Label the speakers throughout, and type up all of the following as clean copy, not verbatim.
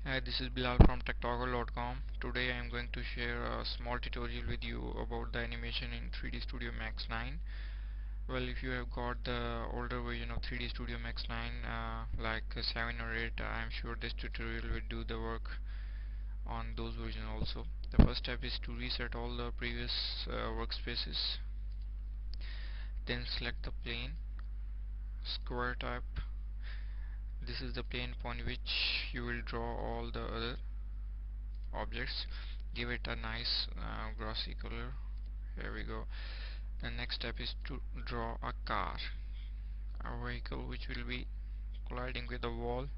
Speaker 1: Hi, this is Bilal from techtoggle.com. Today I am going to share a small tutorial with you about the animation in 3D Studio Max 9. Well, if you have got the older version of 3D Studio Max 9 like 7 or 8, I am sure this tutorial will do the work on those versions also. The first step is to reset all the previous workspaces. Then select the plane, square type. This is the plane upon which you will draw all the other objects. Give it a nice grassy color. Here we go. The next step is to draw a car, a vehicle which will be colliding with a wall,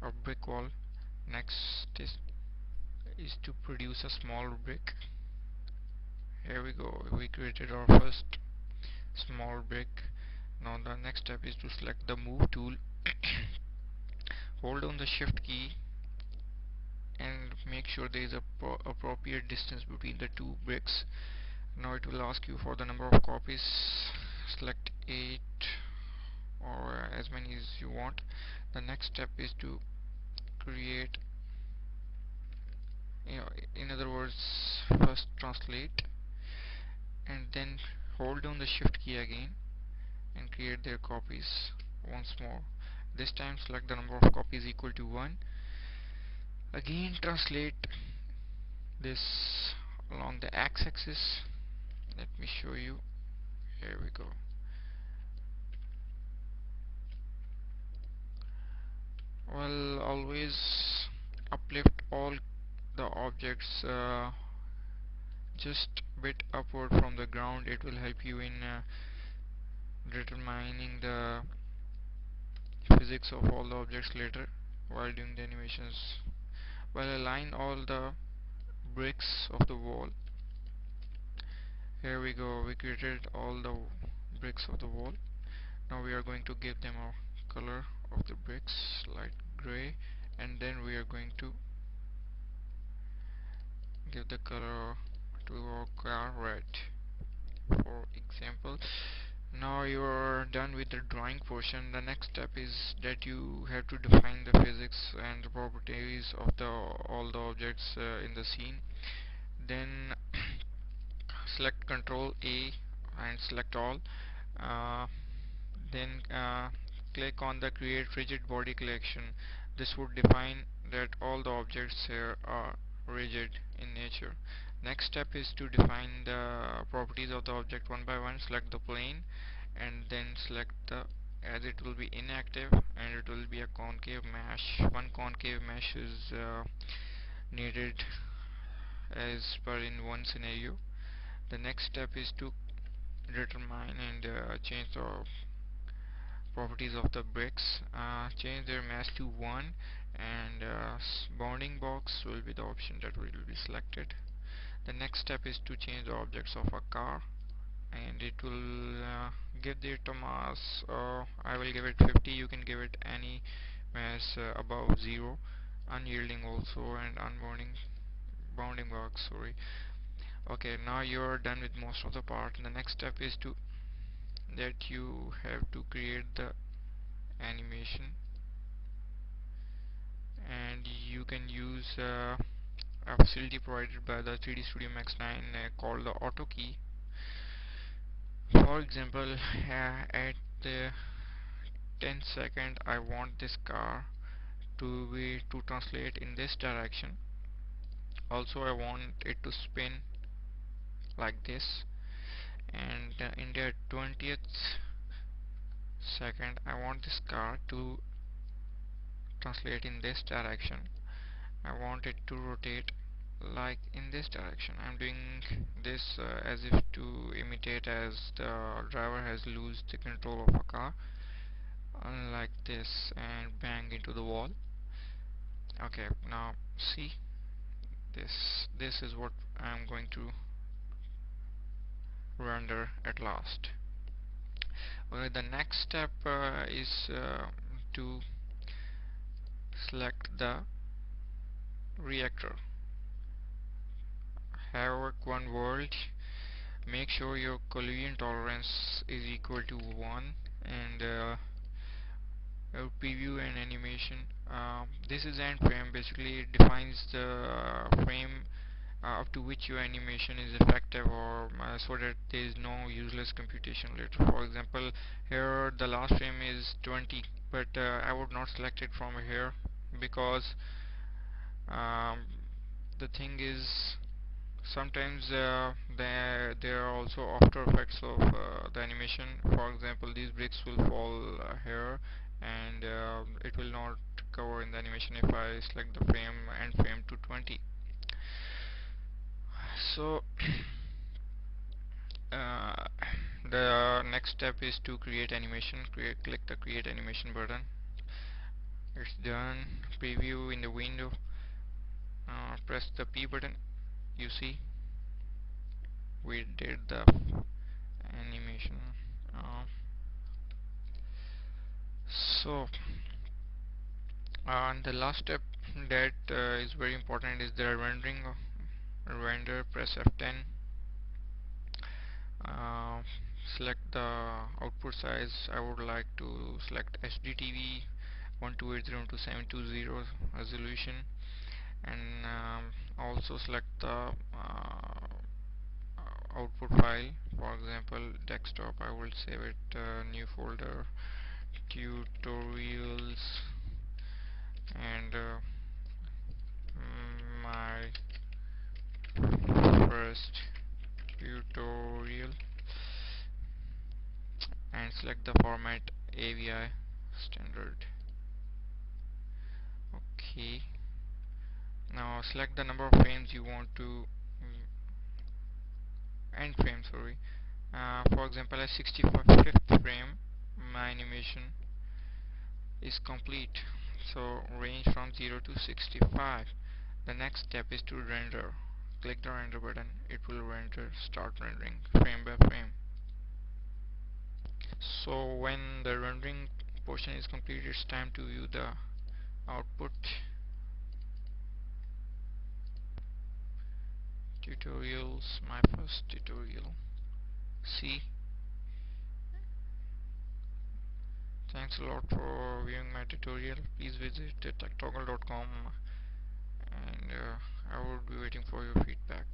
Speaker 1: a brick wall. Next is to produce a small brick. Here we go, we created our first small brick. Now the next step is to select the move tool. Hold down the shift key and make sure there is a appropriate distance between the two bricks. Now it will ask you for the number of copies. Select 8 or as many as you want. The next step is to create, in other words, first translate and then hold down the shift key again and create their copies once more. This time select the number of copies equal to 1. Again translate this along the x-axis. Let me show you. Here we go. Well, always uplift all the objects just bit upward from the ground. It will help you in determining the physics of all the objects later while doing the animations. Well, align all the bricks of the wall. Here we go, we created all the bricks of the wall. Now we are going to give them a color of the bricks, light gray, and then we are going to give the color to our car red, for example. Now you are done with the drawing portion. The next step is that you have to define the physics and the properties of all the objects in the scene. Then select Ctrl A and select all. Uh, then click on the create rigid body collection. This would define that all the objects here are rigid in nature. Next step is to define the properties of the object one by one. Select the plane and then select the, as it will be inactive and it will be a concave mesh. One concave mesh is needed as per in one scenario. The next step is to determine and change the properties of the bricks. Change their mass to 1 and bounding box will be the option that will be selected. The next step is to change the objects of a car and it will give it a mass. I will give it 50. You can give it any mass above 0. Unyielding also and unbounding bounding box, sorry. Okay, now you're done with most of the part. The next step is to that you have to create the animation, and you can use a facility provided by the 3D Studio Max 9 called the auto key. For example, at the 10th second I want this car to translate in this direction. Also I want it to spin like this, and in the 20th second I want this car to translate in this direction. I want it to rotate like in this direction. I'm doing this as if to imitate as the driver has lost the control of a car, like this, and bang into the wall. Okay, now see, this is what I'm going to render at last. The next step is to select the reactor. Have one world. Make sure your collision tolerance is equal to 1 and preview and animation. This is end frame. Basically it defines the frame up to which your animation is effective, or so that there is no useless computation later. For example, here the last frame is 20, but I would not select it from here, because um, the thing is, sometimes there are also after effects of the animation. For example, these bricks will fall here, and it will not cover in the animation if I select the frame end frame to 20. So uh, the next step is to create animation. Click the create animation button. It's done. Preview in the window. Press the P button. You see we did the animation. uh, so and the last step that is very important is the rendering. Render, press F10. uh, Select the output size. I would like to select HDTV 1280x720 resolution, and also select the output file. For example, desktop. I will save it, new folder, tutorials, and my first tutorial, and select the format AVI standard. Okay, now select the number of frames you want to end frame, sorry. For example, at 65th frame my animation is complete. So range from 0 to 65. The next step is to render. Click the render button. It will render, start rendering frame by frame. So when the rendering portion is complete, it's time to view the output. Tutorials, my first tutorial. See, thanks a lot for viewing my tutorial. Please visit techtoggle.com, and I would be waiting for your feedback.